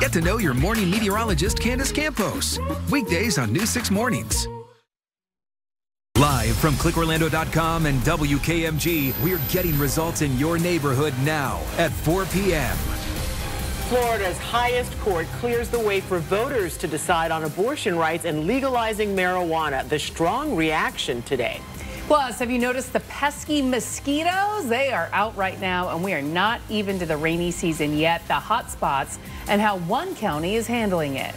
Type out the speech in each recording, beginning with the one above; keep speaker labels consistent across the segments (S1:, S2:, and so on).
S1: Get to know your morning meteorologist, Candace Campos. Weekdays on News 6 Mornings. Live from clickorlando.com and WKMG, we're getting results in your neighborhood now at 4 p.m.
S2: Florida's highest court clears the way for voters to decide on abortion rights and legalizing marijuana. The strong reaction today.
S3: Plus, have you noticed the pesky mosquitoes? They are out right now, and we are not even to the rainy season yet. The hot spots and how one county is handling it.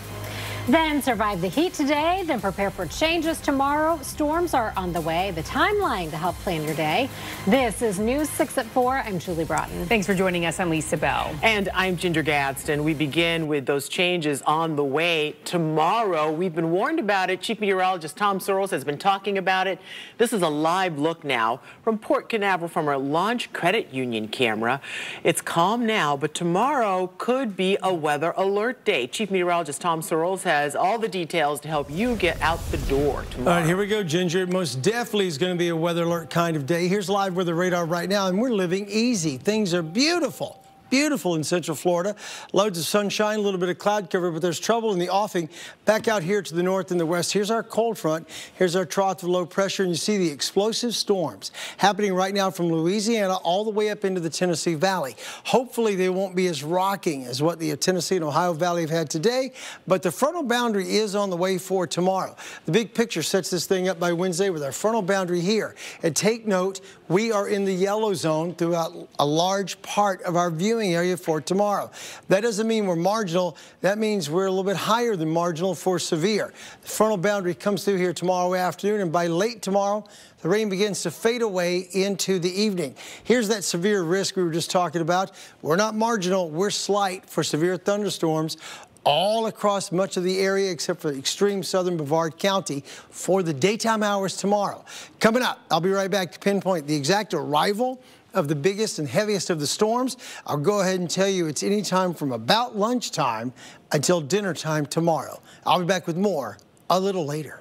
S4: Then survive the heat today, then prepare for changes tomorrow. Storms are on the way. The timeline to help plan your day. This is News 6 at 4. I'm Julie Broughton.
S3: Thanks for joining us. I'm Lisa Bell.
S2: And I'm Ginger Gadsden. We begin with those changes on the way tomorrow. We've been warned about it. Chief Meteorologist Tom Searles has been talking about it. This is a live look now from Port Canaveral from our Launch Credit Union camera. It's calm now, but tomorrow could be a weather alert day. Chief Meteorologist Tom Searles has all the details to help you get out the door tomorrow.
S5: All right, here we go, Ginger. It most definitely is going to be a weather alert kind of day. Here's live weather radar right now, and we're living easy. Things are beautiful. Beautiful in Central Florida. Loads of sunshine, a little bit of cloud cover, but there's trouble in the offing. Back out here to the north and the west, here's our cold front. Here's our trough of low pressure, and you see the explosive storms happening right now from Louisiana all the way up into the Tennessee Valley. Hopefully they won't be as rocking as what the Tennessee and Ohio Valley have had today, but the frontal boundary is on the way for tomorrow. The big picture sets this thing up by Wednesday with our frontal boundary here. And take note, we are in the yellow zone throughout a large part of our viewing area for tomorrow. That doesn't mean we're marginal. That means we're a little bit higher than marginal for severe. The frontal boundary comes through here tomorrow afternoon, and by late tomorrow, the rain begins to fade away into the evening. Here's that severe risk we were just talking about. We're not marginal, we're slight for severe thunderstorms all across much of the area except for extreme southern Brevard County for the daytime hours tomorrow. Coming up, I'll be right back to pinpoint the exact arrival of the biggest and heaviest of the storms. I'll go ahead and tell you it's anytime from about lunchtime until dinner time tomorrow. I'll be back with more a little later.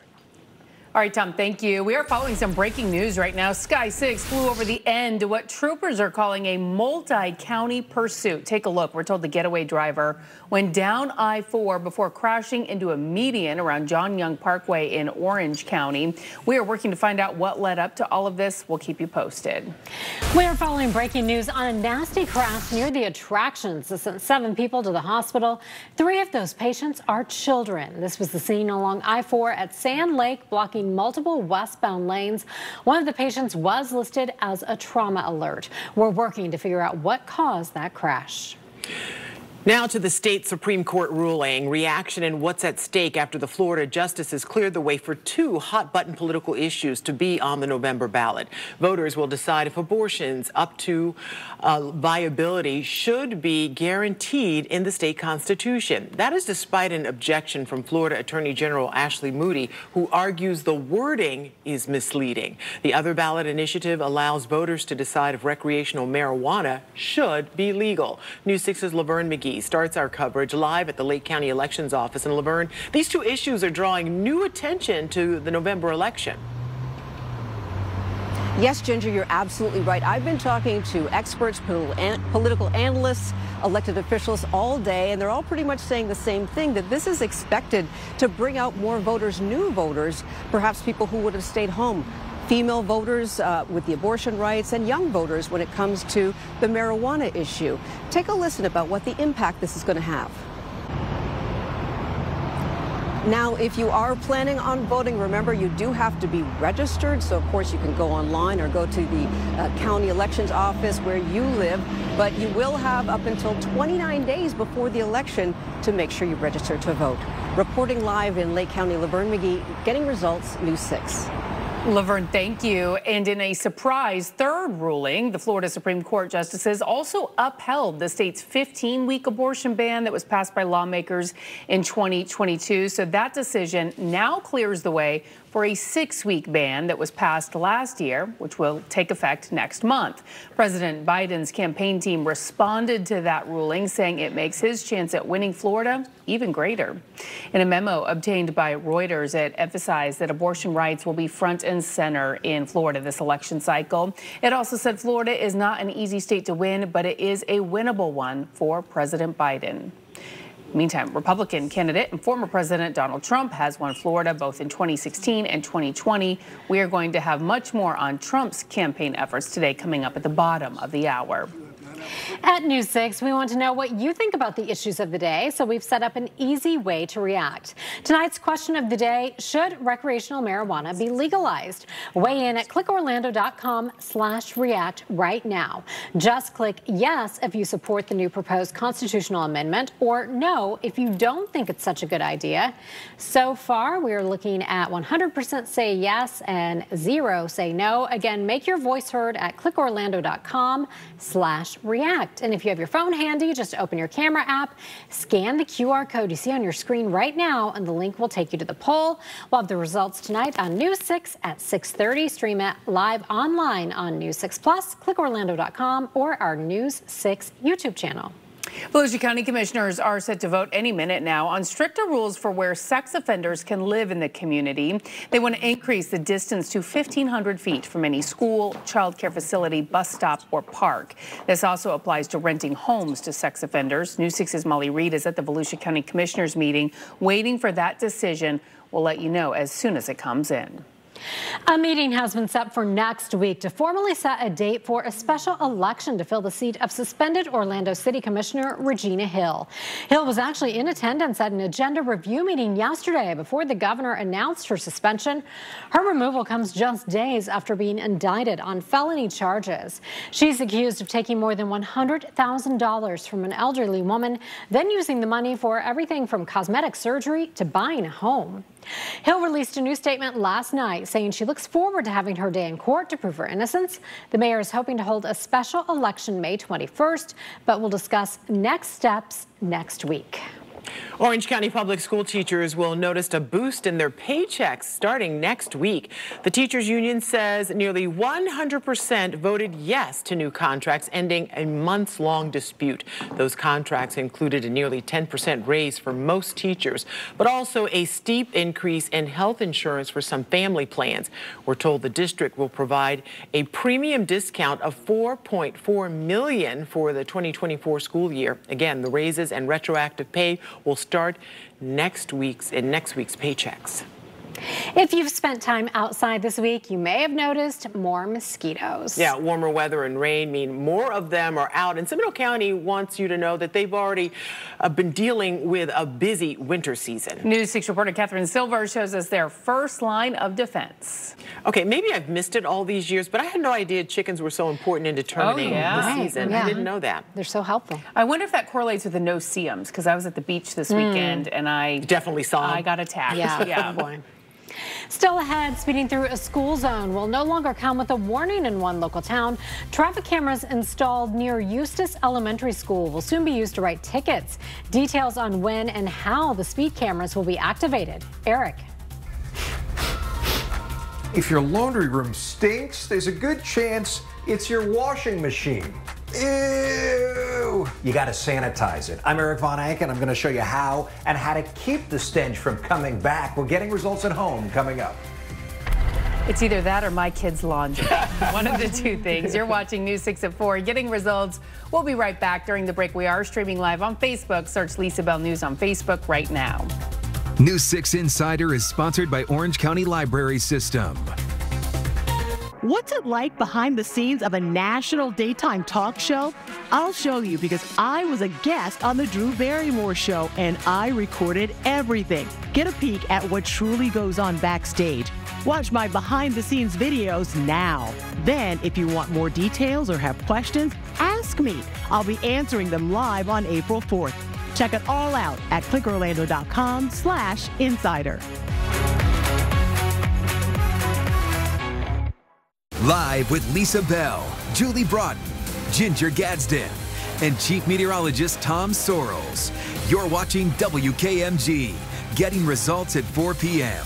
S3: All right, Tom, thank you. We are following some breaking news right now. Sky 6 flew over the end to what troopers are calling a multi-county pursuit. Take a look. We're told the getaway driver went down I-4 before crashing into a median around John Young Parkway in Orange County. We are working to find out what led up to all of this. We'll keep you posted.
S4: We are following breaking news on a nasty crash near the attractions. This sent 7 people to the hospital. 3 of those patients are children. This was the scene along I-4 at Sand Lake, blocking multiple westbound lanes. One of the patients was listed as a trauma alert. We're working to figure out what caused that crash.
S2: Now to the state Supreme Court ruling, reaction and what's at stake after the Florida justices cleared the way for 2 hot-button political issues to be on the November ballot. Voters will decide if abortions up to viability should be guaranteed in the state constitution. That is despite an objection from Florida Attorney General Ashley Moody, who argues the wording is misleading. The other ballot initiative allows voters to decide if recreational marijuana should be legal. News 6's Laverne McGee starts our coverage live at the Lake County Elections Office. And Laverne, these 2 issues are drawing new attention to the November election.
S6: Yes, Ginger, you're absolutely right. I've been talking to experts, political analysts, elected officials all day, and they're all pretty much saying the same thing, that this is expected to bring out more voters, new voters, perhaps people who would have stayed home. Female voters with the abortion rights, and young voters when it comes to the marijuana issue. Take a listen about what the impact this is going to have. Now, if you are planning on voting, remember you do have to be registered. So, of course, you can go online or go to the county elections office where you live. But you will have up until 29 days before the election to make sure you register to vote. Reporting live in Lake County, Laverne McGee, getting results, News 6.
S3: Laverne, thank you. And in a surprise 3rd ruling, the Florida Supreme Court justices also upheld the state's 15-week abortion ban that was passed by lawmakers in 2022. So that decision now clears the way for a 6-week ban that was passed last year, which will take effect next month. President Biden's campaign team responded to that ruling, saying it makes his chance at winning Florida even greater. In a memo obtained by Reuters, it emphasized that abortion rights will be front and center in Florida this election cycle. It also said Florida is not an easy state to win, but it is a winnable one for President Biden. Meantime, Republican candidate and former President Donald Trump has won Florida both in 2016 and 2020. We are going to have much more on Trump's campaign efforts today coming up at the bottom of the hour.
S4: At News 6, we want to know what you think about the issues of the day, so we've set up an easy way to react. Tonight's question of the day, should recreational marijuana be legalized? Weigh in at clickorlando.com/react right now. Just click yes if you support the new proposed constitutional amendment, or no if you don't think it's such a good idea. So far, we're looking at 100% say yes and 0 say no. Again, make your voice heard at clickorlando.com/react. And if you have your phone handy, just open your camera app, scan the QR code you see on your screen right now, and the link will take you to the poll. We'll have the results tonight on News 6 at 6:30. Stream it live online on News 6 Plus, clickorlando.com, or our News 6 YouTube channel.
S3: Volusia County commissioners are set to vote any minute now on stricter rules for where sex offenders can live in the community. They want to increase the distance to 1,500 feet from any school, child care facility, bus stop, or park. This also applies to renting homes to sex offenders. News 6's Molly Reed is at the Volusia County commissioners meeting waiting for that decision. We'll let you know as soon as it comes in.
S4: A meeting has been set for next week to formally set a date for a special election to fill the seat of suspended Orlando City Commissioner Regina Hill. Hill was actually in attendance at an agenda review meeting yesterday before the governor announced her suspension. Her removal comes just days after being indicted on felony charges. She's accused of taking more than $100,000 from an elderly woman, then using the money for everything from cosmetic surgery to buying a home. Hill released a new statement last night saying she looks forward to having her day in court to prove her innocence. The mayor is hoping to hold a special election May 21st, but we'll discuss next steps next week.
S2: Orange County public school teachers will notice a boost in their paychecks starting next week. The teachers union says nearly 100% voted yes to new contracts, ending a months-long dispute. Those contracts included a nearly 10% raise for most teachers, but also a steep increase in health insurance for some family plans. We're told the district will provide a premium discount of $4.4 million for the 2024 school year. Again, the raises and retroactive pay will start next week's paychecks.
S4: If you've spent time outside this week, you may have noticed more mosquitoes.
S2: Yeah, warmer weather and rain mean more of them are out. And Seminole County wants you to know that they've already been dealing with a busy winter season.
S3: News 6 reporter Catherine Silver shows us their first line of defense.
S2: Okay, maybe I've missed it all these years, but I had no idea chickens were so important in determining the season. I didn't know that.
S4: They're so helpful.
S3: I wonder if that correlates with the no-see-ums, because I was at the beach this weekend and I
S2: definitely saw them.
S3: I got attacked.
S4: Yeah. Oh boy. Still ahead, speeding through a school zone will no longer come with a warning in one local town. Traffic cameras installed near Eustis Elementary School will soon be used to write tickets. Details on when and how the speed cameras will be activated. Eric.
S7: If your laundry room stinks, there's a good chance it's your washing machine. Ew! You gotta sanitize it. I'm Eric Von Ank, and I'm gonna show you how and how to keep the stench from coming back. We're getting results at home coming up.
S3: It's either that or my kids' laundry. One of the two things. You're watching News 6 at 4, getting results. We'll be right back. During the break, we are streaming live on Facebook. Search Lisa Bell News on Facebook right now.
S1: News 6 Insider is sponsored by Orange County Library System.
S8: What's it like behind the scenes of a national daytime talk show? I'll show you, because I was a guest on the Drew Barrymore show and I recorded everything. Get a peek at what truly goes on backstage. Watch my behind the scenes videos now. Then, if you want more details or have questions, ask me. I'll be answering them live on April 4th. Check it all out at clickorlando.com/insider.
S1: Live with Lisa Bell, Julie Broughton, Ginger Gadsden, and Chief Meteorologist Tom Sorrells. You're watching WKMG, getting results at 4 p.m.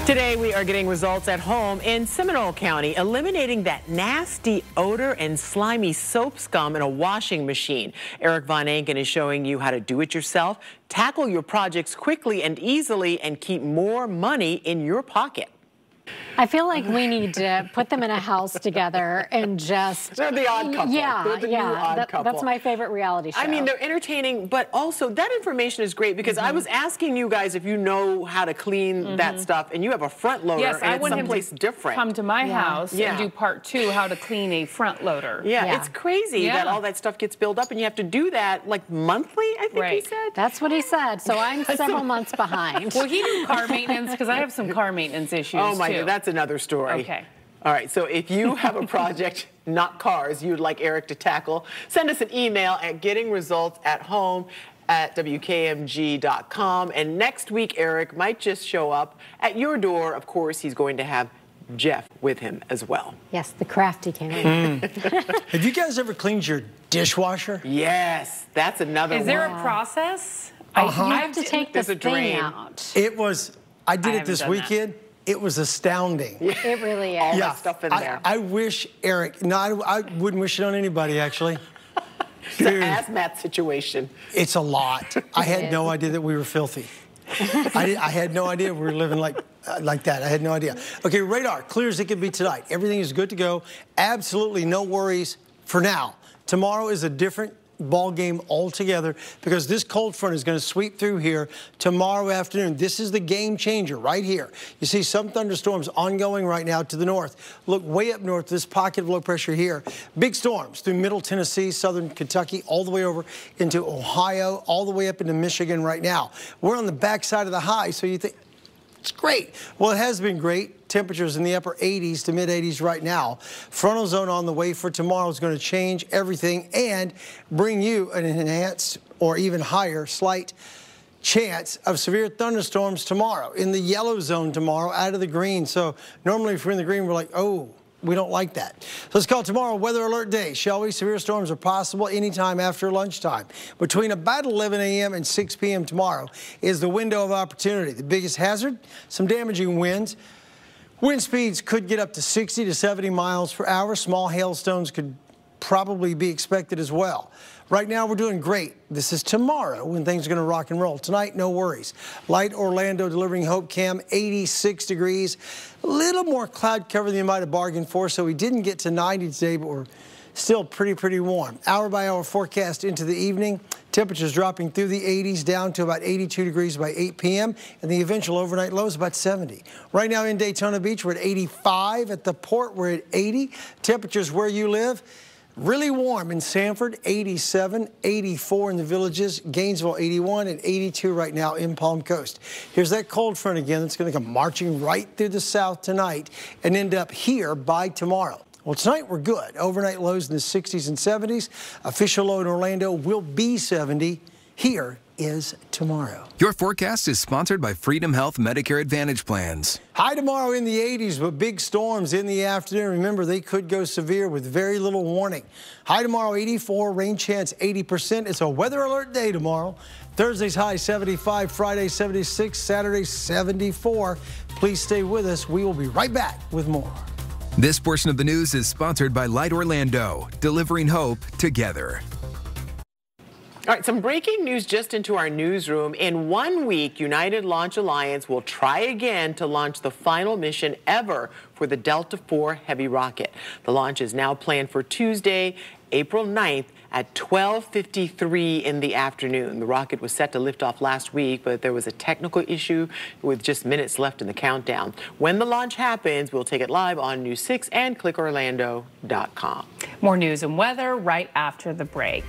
S2: Today we are getting results at home in Seminole County, eliminating that nasty odor and slimy soap scum in a washing machine. Eric Von Anken is showing you how to do it yourself, tackle your projects quickly and easily, and keep more money in your pocket.
S4: I feel like we need to put them in a house together and just...
S2: They're the odd couple.
S4: Yeah,
S2: They're the new odd couple.
S4: That's my favorite reality show.
S2: I mean, they're entertaining, but also that information is great because I was asking you guys if you know how to clean that stuff, and you have a front loader,
S3: yes,
S2: and
S3: I
S2: it's
S3: want
S2: someplace
S3: him to
S2: different.
S3: Come to my house and do part 2, how to clean a front loader.
S2: Yeah, it's crazy that all that stuff gets built up, and you have to do that like monthly, I think he said.
S4: That's what he said, so I'm several months behind.
S3: Well, he knew car maintenance because I have some car maintenance issues,
S2: Oh my
S3: too.
S2: God, that's another story.
S3: Okay.
S2: All right, so if you have a project, not cars, you'd like Eric to tackle, send us an email at gettingresultsathome@WKMG.com. And next week, Eric might just show up at your door. Of course, he's going to have Jeff with him as well.
S4: Yes, the crafty king.
S5: Have you guys ever cleaned your dishwasher?
S2: Yes, that's another one.
S3: Is there a process?
S4: You have to take this thing
S2: drain
S4: out.
S5: It was, I did it this
S3: haven't done
S5: weekend. It was astounding.
S4: It really is.
S2: All that stuff in there.
S5: I wish Eric, no, I wouldn't wish it on anybody, actually.
S2: It's an hazmat situation.
S5: It's a lot. I had no idea that we were filthy. I had no idea we were living like that. I had no idea. Okay, radar, clear as it can be tonight. Everything is good to go. Absolutely no worries for now. Tomorrow is a different ball game altogether because this cold front is going to sweep through here tomorrow afternoon. This is the game changer right here. You see some thunderstorms ongoing right now to the north. Look way up north, this pocket of low pressure here. Big storms through middle Tennessee, southern Kentucky, all the way over into Ohio, all the way up into Michigan right now. We're on the backside of the high, so you think, it's great. Well, it has been great. Temperatures in the upper 80s to mid 80s right now. Frontal zone on the way for tomorrow is going to change everything and bring you an enhanced or even higher slight chance of severe thunderstorms tomorrow. In the yellow zone tomorrow, out of the green. So normally if we're in the green, we're like, oh, we don't like that. So let's call tomorrow weather alert day, shall we? Severe storms are possible anytime after lunchtime. Between about 11 a.m. and 6 p.m. tomorrow is the window of opportunity. The biggest hazard, some damaging winds. Wind speeds could get up to 60 to 70 miles per hour. Small hailstones could probably be expected as well. Right now, we're doing great. This is tomorrow when things are going to rock and roll. Tonight, no worries. Light Orlando delivering Hope Cam, 86 degrees. A little more cloud cover than you might have bargained for, so we didn't get to 90 today, but we're still pretty warm. Hour-by-hour forecast into the evening. Temperatures dropping through the 80s down to about 82 degrees by 8 p.m. and the eventual overnight low is about 70. Right now in Daytona Beach, we're at 85. At the port, we're at 80. Temperatures where you live, really warm in Sanford, 87, 84 in the Villages, Gainesville, 81, and 82 right now in Palm Coast. Here's that cold front again that's going to come marching right through the south tonight and end up here by tomorrow. Well, tonight we're good. Overnight lows in the 60s and 70s. Official low in Orlando will be 70. Here is tomorrow.
S1: Your forecast is sponsored by Freedom Health Medicare Advantage plans.
S5: High tomorrow in the 80s, but big storms in the afternoon. Remember, they could go severe with very little warning. High tomorrow, 84, rain chance 80%. It's a weather alert day tomorrow. Thursday's high 75, Friday 76, Saturday 74. Please stay with us. We will be right back with more.
S1: This portion of the news is sponsored by Light Orlando, delivering hope together.
S2: All right, some breaking news just into our newsroom. In 1 week, United Launch Alliance will try again to launch the final mission ever for the Delta IV Heavy rocket. The launch is now planned for Tuesday, April 9th at 12:53 in the afternoon. The rocket was set to lift off last week, but there was a technical issue with just minutes left in the countdown. When the launch happens, we'll take it live on News 6 and clickorlando.com.
S3: More news and weather right after the break.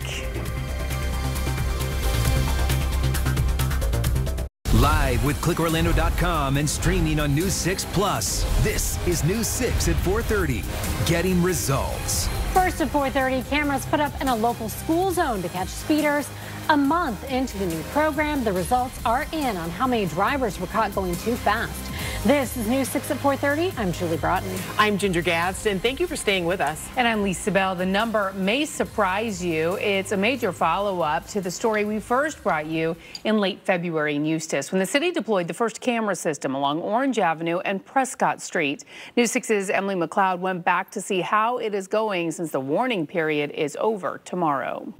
S1: Live with clickorlando.com and streaming on News 6 Plus. This is News 6 at 4:30. Getting results.
S4: First at 4:30, cameras put up in a local school zone to catch speeders. A month into the new program, the results are in on how many drivers were caught going too fast. This is News 6 at 4:30. I'm Julie Broughton.
S2: I'm Ginger Gadsden. Thank you for staying with us.
S3: And I'm Lisa Bell. The number may surprise you. It's a major follow-up to the story we first brought you in late February in Eustis, when the city deployed the first camera system along Orange Avenue and Prescott Street. News 6's Emily McLeod went back to see how it is going since the warning period is over tomorrow.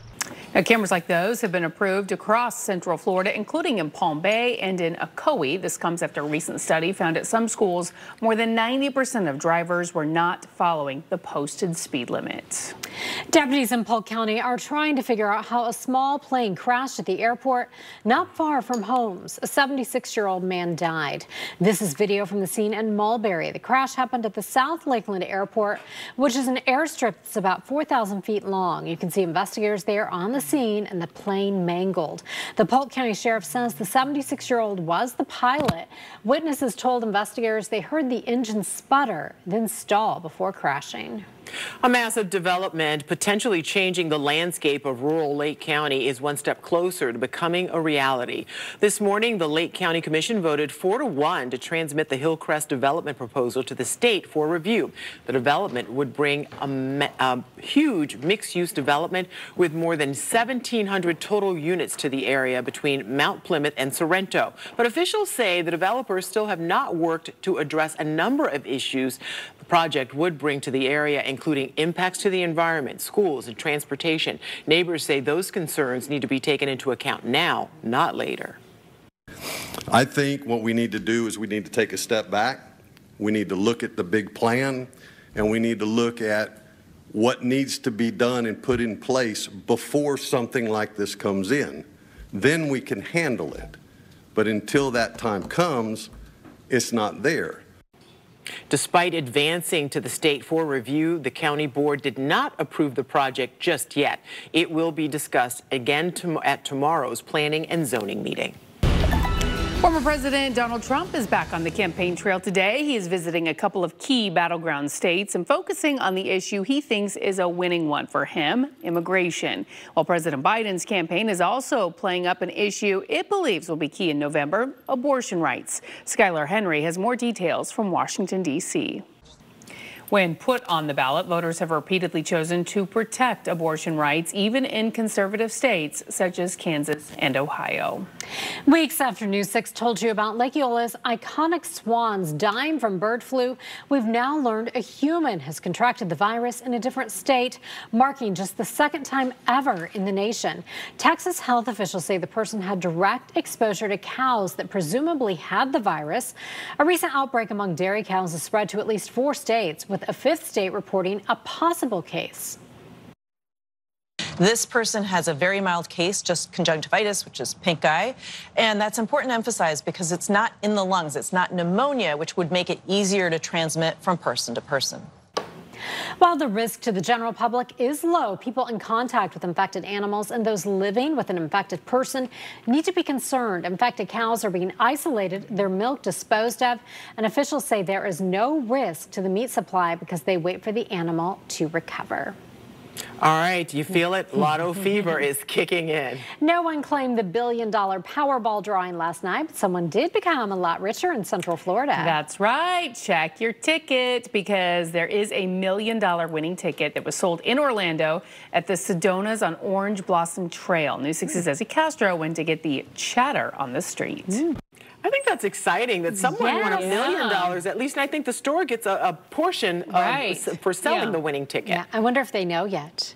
S3: Now, cameras like those have been approved across Central Florida, including in Palm Bay and in Ocoee. This comes after a recent study found at some schools more than 90% of drivers were not following the posted speed limit.
S4: Deputies in Polk County are trying to figure out how a small plane crashed at the airport not far from homes. A 76-year-old man died. This is video from the scene in Mulberry. The crash happened at the South Lakeland Airport, which is an airstrip that's about 4,000 feet long. You can see investigators there on the scene and the plane mangled. The Polk County Sheriff says the 76-year-old was the pilot. Witnesses told investigators they heard the engine sputter, then stall before crashing.
S2: A massive development potentially changing the landscape of rural Lake County is one step closer to becoming a reality. This morning, the Lake County Commission voted 4-1 to transmit the Hillcrest development proposal to the state for review. The development would bring a huge mixed-use development with more than 1,700 total units to the area between Mount Plymouth and Sorrento. But officials say the developers still have not worked to address a number of issues the project would bring to the area, including impacts to the environment, schools, and transportation. Neighbors say those concerns need to be taken into account now, not later.
S9: I think what we need to do is we need to take a step back. We need to look at the big plan, and we need to look at what needs to be done and put in place before something like this comes in. Then we can handle it. But until that time comes, it's not there.
S2: Despite advancing to the state for review, the county board did not approve the project just yet. It will be discussed again at tomorrow's planning and zoning meeting.
S3: Former President Donald Trump is back on the campaign trail today. He is visiting a couple of key battleground states and focusing on the issue he thinks is a winning one for him, immigration. While President Biden's campaign is also playing up an issue it believes will be key in November, abortion rights. Skylar Henry has more details from Washington, D.C. When put on the ballot, voters have repeatedly chosen to protect abortion rights, even in conservative states such as Kansas and Ohio.
S4: Weeks after News 6 told you about Lake Eola's iconic swans dying from bird flu, we've now learned a human has contracted the virus in a different state, marking just the second time ever in the nation. Texas health officials say the person had direct exposure to cows that presumably had the virus. A recent outbreak among dairy cows has spread to at least 4 states, with a 5th state reporting a possible case.
S10: This person has a very mild case, just conjunctivitis, which is pink eye. And that's important to emphasize because it's not in the lungs. It's not pneumonia, which would make it easier to transmit from person to person.
S4: While the risk to the general public is low, people in contact with infected animals and those living with an infected person need to be concerned. Infected cows are being isolated, their milk disposed of, and officials say there is no risk to the meat supply because they wait for the animal to recover.
S2: All right, you feel it? Lotto fever is kicking in.
S4: No one claimed the billion-dollar Powerball drawing last night, but someone did become a lot richer in Central Florida.
S3: That's right. Check your ticket because there is a $1 million winning ticket that was sold in Orlando at the Sedonas on Orange Blossom Trail. News 6's Ezzy Castro went to get the chatter on the street.
S2: I think that's exciting that someone won $1 million. At least I think the store gets a portion for selling the winning ticket.
S4: Yeah, I wonder if they know yet.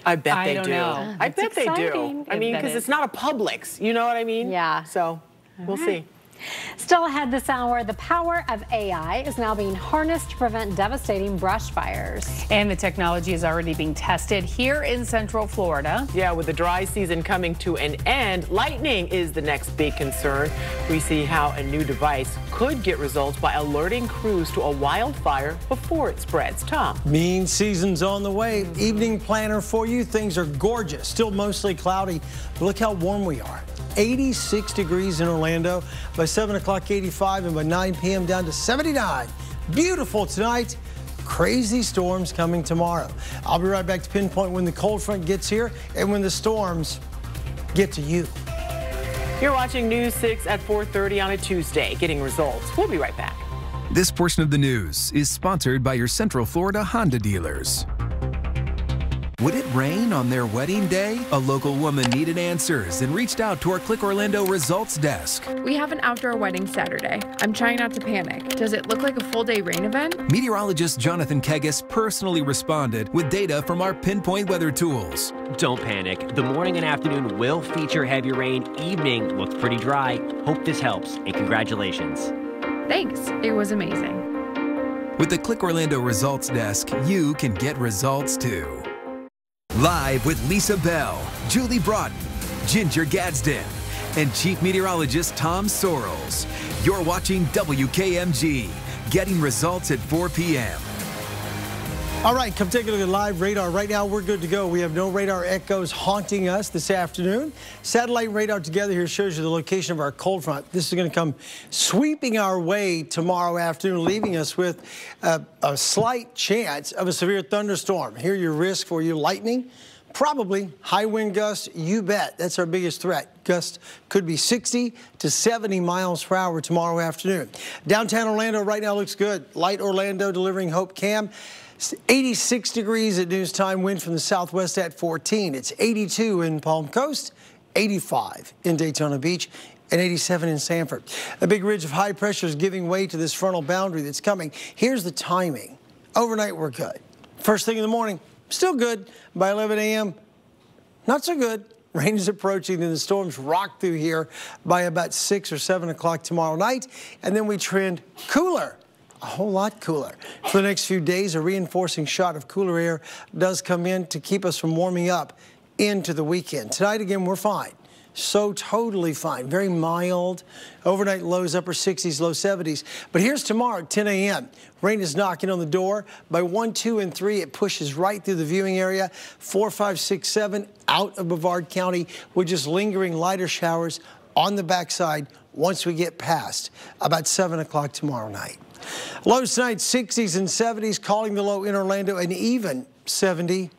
S2: I bet they do.
S3: Know.
S2: I bet they do. I mean, because it's not a Publix. You know what I mean?
S4: Yeah.
S2: So we'll see.
S4: Still ahead this hour, the power of AI is now being harnessed to prevent devastating brush fires.
S3: And the technology is already being tested here in Central Florida.
S2: Yeah, with the dry season coming to an end, lightning is the next big concern. We see how a new device could get results by alerting crews to a wildfire before it spreads. Tom.
S5: Mean season's on the way. Evening planner for you. Things are gorgeous. Still mostly cloudy. But look how warm we are. 86 degrees in Orlando. By 7 o'clock, 85, and by 9 p.m. down to 79. Beautiful tonight. Crazy storms coming tomorrow. I'll be right back to pinpoint when the cold front gets here and when the storms get to you.
S2: You're watching News 6 at 4:30 on a Tuesday, getting results. We'll be right back.
S1: This portion of the news is sponsored by your Central Florida Honda dealers. Would it rain on their wedding day? A local woman needed answers and reached out to our Click Orlando results desk.
S11: We have an outdoor wedding Saturday. I'm trying not to panic. Does it look like a full-day rain event?
S1: Meteorologist Jonathan Kegas personally responded with data from our pinpoint weather tools.
S12: Don't panic. The morning and afternoon will feature heavy rain. Evening looks pretty dry. Hope this helps, and congratulations.
S11: Thanks. It was amazing.
S1: With the Click Orlando results desk, you can get results too. Live with Lisa Bell, Julie Broughton, Ginger Gadsden, and Chief Meteorologist Tom Sorrells. You're watching WKMG, getting results at 4 p.m.
S5: All right, come take a look at live radar. Right now, we're good to go. We have no radar echoes haunting us this afternoon. Satellite radar together here shows you the location of our cold front. This is going to come sweeping our way tomorrow afternoon, leaving us with a slight chance of a severe thunderstorm. Here, your risk for you: lightning, probably high wind gusts. You bet. That's our biggest threat. Gusts could be 60 to 70 miles per hour tomorrow afternoon. Downtown Orlando right now looks good. Light Orlando delivering Hope Cam. 86 degrees at news time, wind from the southwest at 14. It's 82 in Palm Coast, 85 in Daytona Beach, and 87 in Sanford. A big ridge of high pressure is giving way to this frontal boundary that's coming. Here's the timing. Overnight, we're good. First thing in the morning, still good. By 11 a.m., not so good. Rain is approaching, and the storms rock through here by about 6 or 7 o'clock tomorrow night, and then we trend cooler. A whole lot cooler. For the next few days, a reinforcing shot of cooler air does come in to keep us from warming up into the weekend. Tonight, again, we're fine. So totally fine. Very mild. Overnight lows, upper 60s, low 70s. But here's tomorrow at 10 a.m. Rain is knocking on the door. By 1, 2, and 3, it pushes right through the viewing area. 4, 5, 6, 7 out of Brevard County with just lingering lighter showers on the backside once we get past about 7 o'clock tomorrow night. Lows tonight, 60s and 70s, calling the low in Orlando an even 70.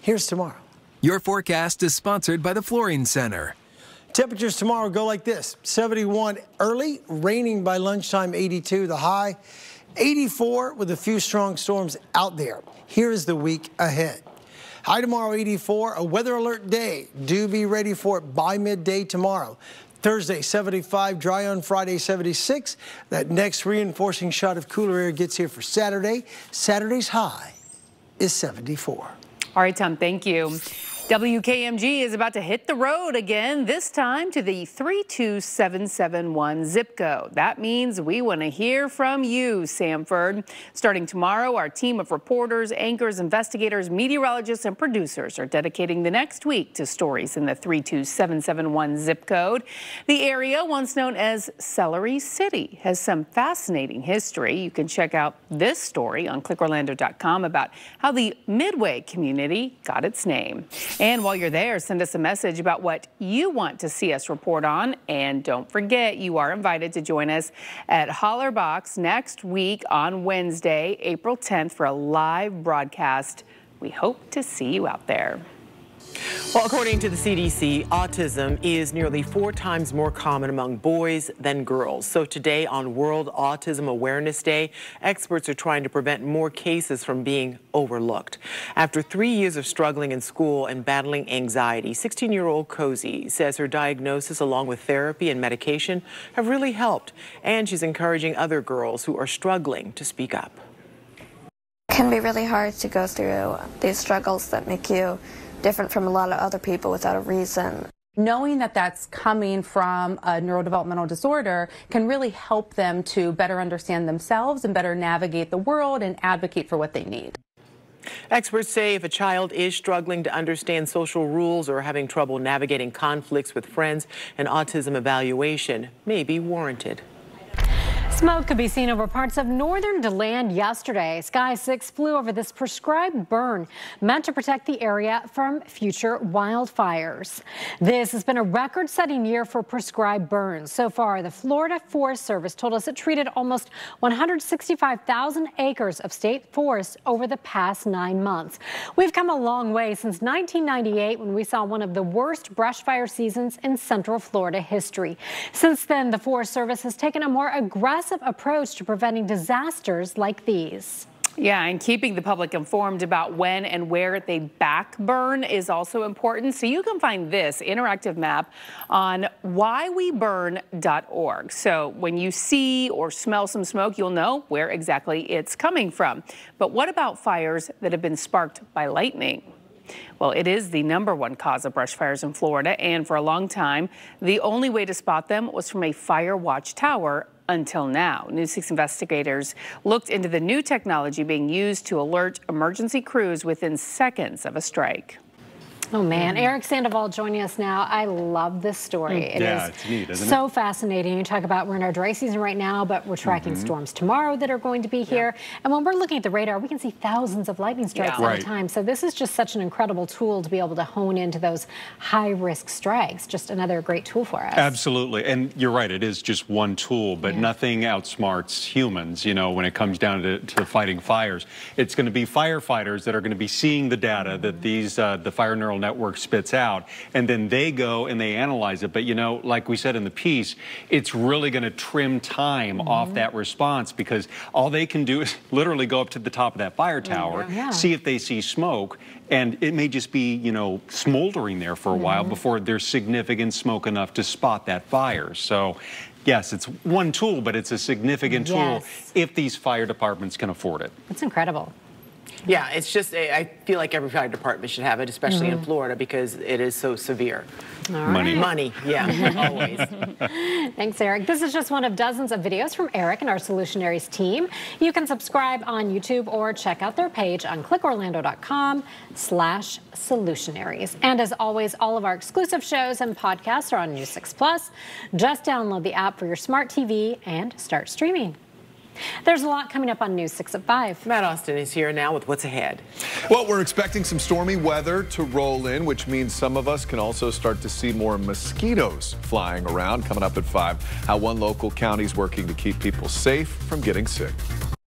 S5: Here's tomorrow.
S1: Your forecast is sponsored by the Flooring Center.
S5: Temperatures tomorrow go like this: 71 early, raining by lunchtime, 82 the high, 84 with a few strong storms out there. Here is the week ahead. High tomorrow, 84, a weather alert day. Do be ready for it by midday tomorrow. Thursday, 75, dry on Friday, 76. That next reinforcing shot of cooler air gets here for Saturday. Saturday's high is 74.
S3: All right, Tom, thank you. WKMG is about to hit the road again, this time to the 32771 zip code. That means we want to hear from you, Sanford. Starting tomorrow, our team of reporters, anchors, investigators, meteorologists, and producers are dedicating the next week to stories in the 32771 zip code. The area, once known as Celery City, has some fascinating history. You can check out this story on clickorlando.com about how the Midway community got its name. And while you're there, send us a message about what you want to see us report on. And don't forget, you are invited to join us at Hollerbox next week on Wednesday, April 10th, for a live broadcast. We hope to see you out there.
S2: Well, according to the CDC, autism is nearly 4 times more common among boys than girls. So today, on World Autism Awareness Day, experts are trying to prevent more cases from being overlooked. After 3 years of struggling in school and battling anxiety, 16-year-old Cozy says her diagnosis, along with therapy and medication, have really helped. And she's encouraging other girls who are struggling to speak up.
S13: It can be really hard to go through these struggles that make you different from a lot of other people without a reason.
S14: Knowing that that's coming from a neurodevelopmental disorder can really help them to better understand themselves and better navigate the world and advocate for what they need.
S2: Experts say if a child is struggling to understand social rules or having trouble navigating conflicts with friends, an autism evaluation may be warranted.
S4: Smoke could be seen over parts of northern DeLand yesterday. Sky 6 flew over this prescribed burn meant to protect the area from future wildfires. This has been a record-setting year for prescribed burns. So far, the Florida Forest Service told us it treated almost 165,000 acres of state forests over the past 9 months. We've come a long way since 1998, when we saw one of the worst brush fire seasons in Central Florida history. Since then, the Forest Service has taken a more aggressive approach to preventing disasters like these.
S3: Yeah, and keeping the public informed about when and where they back burn is also important. So you can find this interactive map on whyweburn.org. So when you see or smell some smoke, you'll know where exactly it's coming from. But what about fires that have been sparked by lightning? Well, it is the #1 cause of brush fires in Florida, and for a long time, the only way to spot them was from a fire watch tower until now. News 6 investigators looked into the new technology being used to alert emergency crews within seconds of a strike.
S4: Oh man, Eric Sandoval joining us now. I love this story. It is
S15: it's neat, isn't
S4: so fascinating. You talk about we're in our dry season right now, but we're tracking storms tomorrow that are going to be here. And when we're looking at the radar, we can see thousands of lightning strikes at a time. So this is just such an incredible tool to be able to hone into those high-risk strikes. Just another great tool for us.
S15: Absolutely. And you're right, it is just one tool, but nothing outsmarts humans, you know, when it comes down to fighting fires. It's going to be firefighters that are going to be seeing the data that these the fire neural network spits out, and then they go and they analyze it. But you know, like we said in the piece, it's really going to trim time off that response, because all they can do is literally go up to the top of that fire tower, see if they see smoke, and it may just be, you know, smoldering there for a while before there's significant smoke enough to spot that fire. So yes, it's one tool, but it's a significant tool if these fire departments can afford it.
S4: That's incredible.
S2: Yeah, it's just, I feel like every fire department should have it, especially in Florida, because it is so severe.
S4: Money.
S2: Money, yeah, always.
S4: Thanks, Eric. This is just one of dozens of videos from Eric and our Solutionaries team. You can subscribe on YouTube or check out their page on clickorlando.com/solutionaries. And as always, all of our exclusive shows and podcasts are on News 6 Plus. Just download the app for your smart TV and start streaming. There's a lot coming up on News 6 at 5.
S2: Matt Austin is here now with what's ahead.
S16: Well, we're expecting some stormy weather to roll in, which means some of us can also start to see more mosquitoes flying around. Coming up at 5, how one local county is working to keep people safe from getting sick.